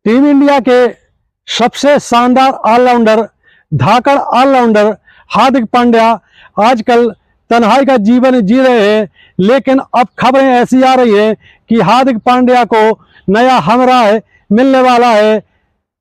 Team India के सबसे शानदार ऑलराउंडर, धाकड़ ऑलराउंडर हार्दिक पांड्या आजकल तन्हाई का जीवन जी रहे हैं। लेकिन अब खबरें ऐसी आ रही है कि हार्दिक पांड्या को नया हमराह मिलने वाला है,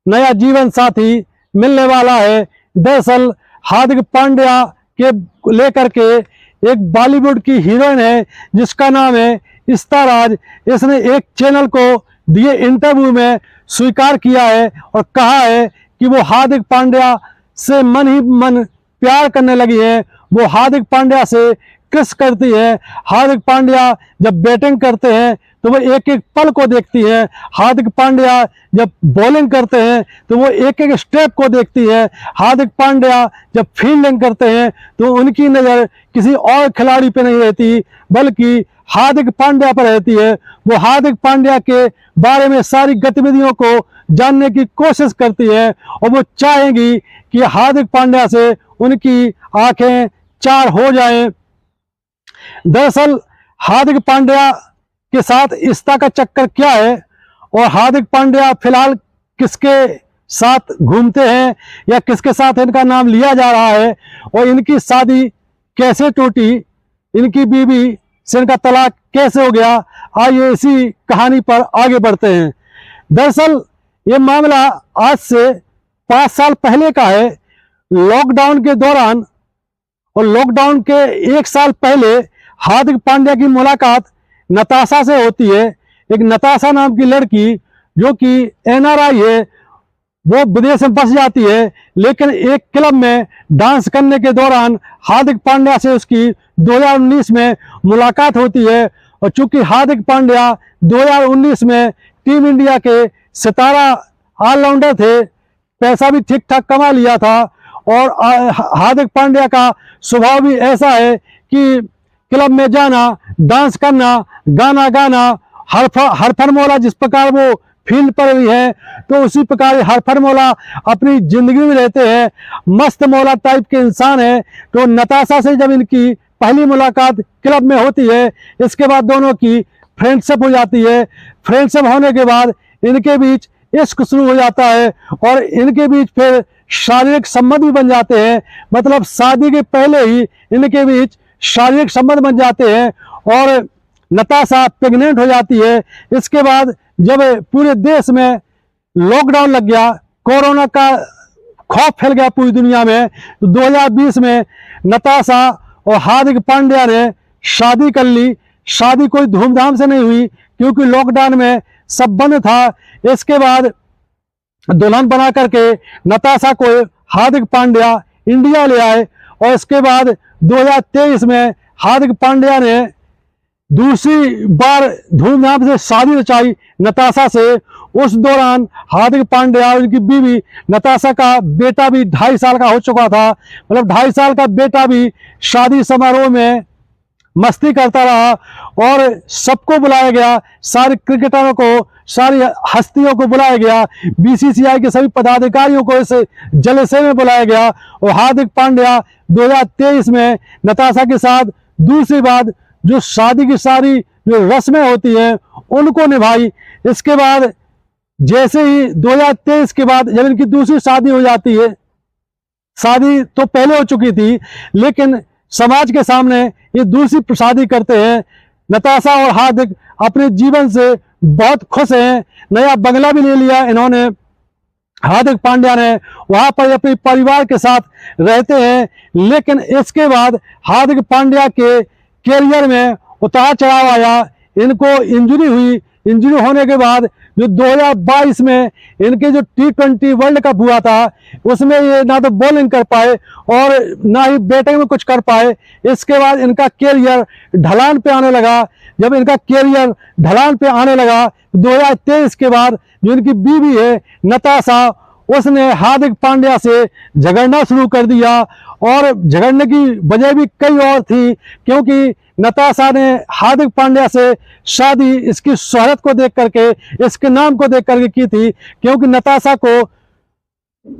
नया जीवन साथी मिलने वाला है। दरअसल हार्दिक पांड्या के लेकर के एक बॉलीवुड की हीरोइन है जिसका नाम है इश्ता राज। इसने एक चैनल को दिए इंटरव्यू में स्वीकार किया है और कहा है कि वो हार्दिक पांड्या से मन ही मन प्यार करने लगी है। वो हार्दिक पांड्या से किस करती है। हार्दिक पांड्या जब बैटिंग करते हैं तो वो एक एक पल को देखती है। हार्दिक पांड्या जब बॉलिंग करते हैं तो वो एक एक स्टेप को देखती है। हार्दिक पांड्या जब फील्डिंग करते हैं तो उनकी नज़र किसी और खिलाड़ी पे नहीं रहती बल्कि हार्दिक पांड्या पर रहती है। वो हार्दिक पांड्या के बारे में सारी गतिविधियों को जानने की कोशिश करती है और वो चाहेंगी कि हार्दिक पांड्या से उनकी आंखें चार हो जाएं। दरअसल हार्दिक पांड्या के साथ इश्ता का चक्कर क्या है और हार्दिक पांड्या फिलहाल किसके साथ घूमते हैं या किसके साथ इनका नाम लिया जा रहा है और इनकी शादी कैसे टूटी, इनकी बीवी से इनका तलाक कैसे हो गया, आइए इसी कहानी पर आगे बढ़ते हैं। दरअसल ये मामला आज से 5 साल पहले का है। लॉकडाउन के दौरान और लॉकडाउन के 1 साल पहले हार्दिक पांड्या की मुलाकात नताशा से होती है। एक नताशा नाम की लड़की जो कि एनआरआई है, वो विदेश में बस जाती है, लेकिन एक क्लब में डांस करने के दौरान हार्दिक पांड्या से उसकी 2019 में मुलाकात होती है। और चूंकि हार्दिक पांड्या 2019 में टीम इंडिया के सितारा ऑलराउंडर थे, पैसा भी ठीक ठाक कमा लिया था और हार्दिक पांड्या का स्वभाव भी ऐसा है कि क्लब में जाना, डांस करना, गाना गाना, हर मौला जिस प्रकार वो फील्ड पर भी है तो उसी प्रकार हर मौला अपनी जिंदगी में रहते हैं। मस्त मौला टाइप के इंसान है। तो नताशा से जब इनकी पहली मुलाकात क्लब में होती है, इसके बाद दोनों की फ्रेंडशिप हो जाती है। फ्रेंडशिप होने के बाद इनके बीच इश्क शुरू हो जाता है और इनके बीच फिर शारीरिक संबंध भी बन जाते हैं। मतलब शादी के पहले ही इनके बीच शारीरिक संबंध बन जाते हैं और नताशा प्रेग्नेंट हो जाती है। इसके बाद जब पूरे देश में लॉकडाउन लग गया, कोरोना का खौफ फैल गया पूरी दुनिया में, तो 2020 में नताशा और हार्दिक पांड्या ने शादी कर ली। शादी कोई धूमधाम से नहीं हुई क्योंकि लॉकडाउन में सब बंद था। इसके बाद दुल्हन बना करके नताशा को हार्दिक पांड्या इंडिया ले आए और इसके बाद 2023 में हार्दिक पांड्या ने दूसरी बार धूमधाम से शादी रचाई नताशा से। उस दौरान हार्दिक पांड्या और उनकी बीवी नताशा का बेटा भी 2.5 साल का हो चुका था। मतलब 2.5 साल का बेटा भी शादी समारोह में मस्ती करता रहा और सबको बुलाया गया, सारे क्रिकेटरों को, सारी हस्तियों को बुलाया गया, बीसीसीआई के सभी पदाधिकारियों को इस जलसे में बुलाया गया और हार्दिक पांड्या 2023 में नताशा के साथ दूसरी बार जो शादी की सारी जो रस्में होती हैं उनको निभाई। इसके बाद जैसे ही 2023 के बाद जब इनकी दूसरी शादी हो जाती है, शादी तो पहले हो चुकी थी लेकिन समाज के सामने ये दूसरी शादी करते हैं। नताशा और हार्दिक अपने जीवन से बहुत खुश हैं। नया बंगला भी ले लिया इन्होंने, हार्दिक पांड्या ने, वहां पर अपने परिवार के साथ रहते हैं। लेकिन इसके बाद हार्दिक पांड्या के कैरियर में उतार चढ़ाव आया। इनको इंजरी हुई। इंजरी होने के बाद जो 2022 में इनके जो T20 वर्ल्ड कप हुआ था उसमें ये ना तो बॉलिंग कर पाए और ना ही बैटिंग में कुछ कर पाए। इसके बाद इनका कैरियर ढलान पे आने लगा। जब इनका कैरियर ढलान पे आने लगा 2023 के बाद जो इनकी बीवी है नताशा, उसने हार्दिक पांड्या से झगड़ना शुरू कर दिया और झगड़ने की वजह भी कई और थी क्योंकि नताशा ने हार्दिक पांड्या से शादी इसकी शोहरत को देख करके, इसके नाम को देख करके की थी। क्योंकि नताशा को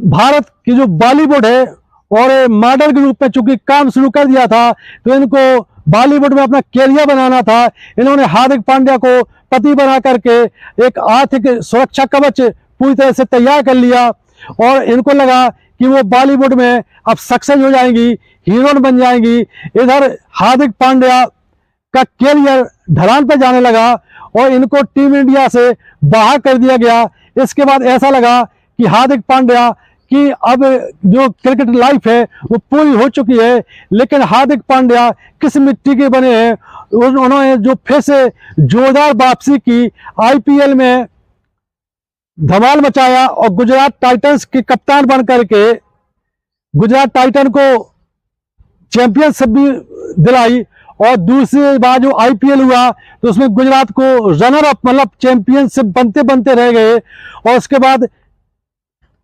भारत की जो बॉलीवुड है और मॉडल के रूप में चूंकि काम शुरू कर दिया था तो इनको बॉलीवुड में अपना कैरियर बनाना था। इन्होंने हार्दिक पांड्या को पति बना करके एक आर्थिक सुरक्षा कवच पूरी तरह से तैयार कर लिया और इनको लगा कि वो बॉलीवुड में अब सक्सेस हो जाएंगी, हीरोइन बन जाएंगी। इधर हार्दिक पांड्या का कैरियर ढलान पर जाने लगा और इनको टीम इंडिया से बाहर कर दिया गया। इसके बाद ऐसा लगा कि हार्दिक पांड्या की अब जो क्रिकेट लाइफ है वो पूरी हो चुकी है। लेकिन हार्दिक पांड्या किस मिट्टी के बने हैं, उन्होंने जो फिर से जोरदार वापसी की, आईपीएल में धमाल मचाया और गुजरात टाइटंस के कप्तान बन करके गुजरात टाइटन को चैंपियनशिप भी दिलाई। और दूसरी बार जो आईपीएल हुआ तो उसमें गुजरात को रनर अप मतलब चैंपियनशिप बनते बनते रह गए। और उसके बाद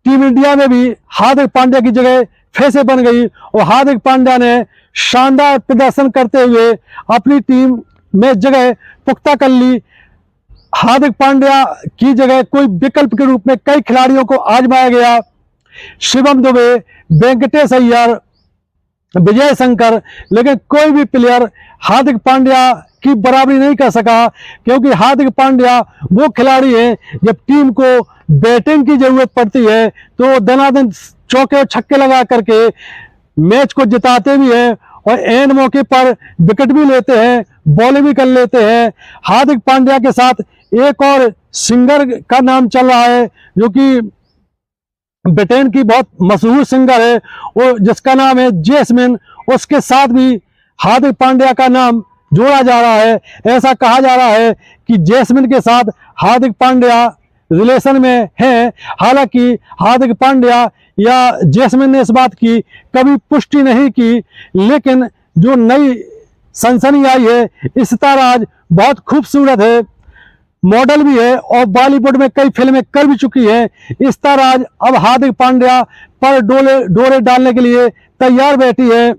टीम इंडिया में भी हार्दिक पांड्या की जगह फिर से बन गई और हार्दिक पांड्या ने शानदार प्रदर्शन करते हुए अपनी टीम में जगह पुख्ता कर ली। हार्दिक पांड्या की जगह कोई विकल्प के रूप में कई खिलाड़ियों को आजमाया गया, शिवम दुबे, वेंकटेश अय्यर, विजय शंकर, लेकिन कोई भी प्लेयर हार्दिक पांड्या की बराबरी नहीं कर सका। क्योंकि हार्दिक पांड्या वो खिलाड़ी है, जब टीम को बैटिंग की जरूरत पड़ती है तो दनादन चौके और छक्के लगा करके मैच को जिताते भी हैं और एंड मौके पर विकेट भी लेते हैं, बॉलिंग भी कर लेते हैं। हार्दिक पांड्या के साथ एक और सिंगर का नाम चल रहा है जो कि ब्रिटेन की बहुत मशहूर सिंगर है, वो जिसका नाम है जैस्मिन। उसके साथ भी हार्दिक पांड्या का नाम जोड़ा जा रहा है। ऐसा कहा जा रहा है कि जैस्मिन के साथ हार्दिक पांड्या रिलेशन में है। हालांकि हार्दिक पांड्या या जैस्मिन ने इस बात की कभी पुष्टि नहीं की, लेकिन जो नई सनसनी आई है, इस सितारा आज बहुत खूबसूरत है, मॉडल भी है और बॉलीवुड में कई फिल्में कर भी चुकी है। इस तरह आज अब हार्दिक पांड्या पर डोरे डालने के लिए तैयार बैठी है।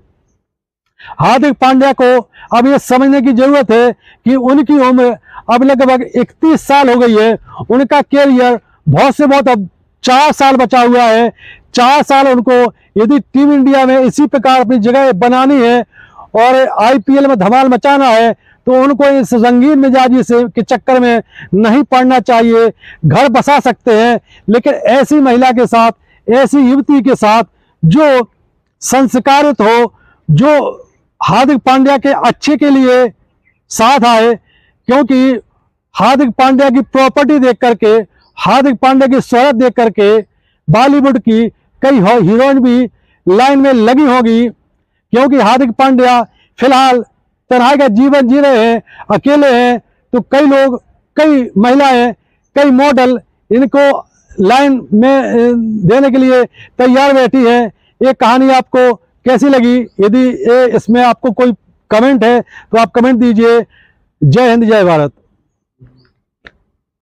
हार्दिक पांड्या को अब ये समझने की जरूरत है कि उनकी उम्र अब लगभग 31 साल हो गई है। उनका कैरियर बहुत से बहुत अब 4 साल बचा हुआ है। 4 साल उनको यदि टीम इंडिया में इसी प्रकार अपनी जगह बनानी है और आईपीएल में धमाल मचाना है तो उनको इस रंगीन मिजाजी से के चक्कर में नहीं पड़ना चाहिए। घर बसा सकते हैं, लेकिन ऐसी महिला के साथ, ऐसी युवती के साथ जो संस्कारित हो, जो हार्दिक पांड्या के अच्छे के लिए साथ आए। क्योंकि हार्दिक पांड्या की प्रॉपर्टी देख करके, हार्दिक पांड्या की शोहरत देख करके बॉलीवुड की कई हीरोइन भी लाइन में लगी होगी। क्योंकि हार्दिक पांड्या फिलहाल तन्हाई का जीवन जी रहे हैं, अकेले हैं, तो कई लोग, कई महिलाएं, कई मॉडल इनको लाइन में देने के लिए तैयार बैठी हैं। ये कहानी आपको कैसी लगी? यदि इसमें आपको कोई कमेंट है तो आप कमेंट दीजिए। जय हिंद, जय भारत।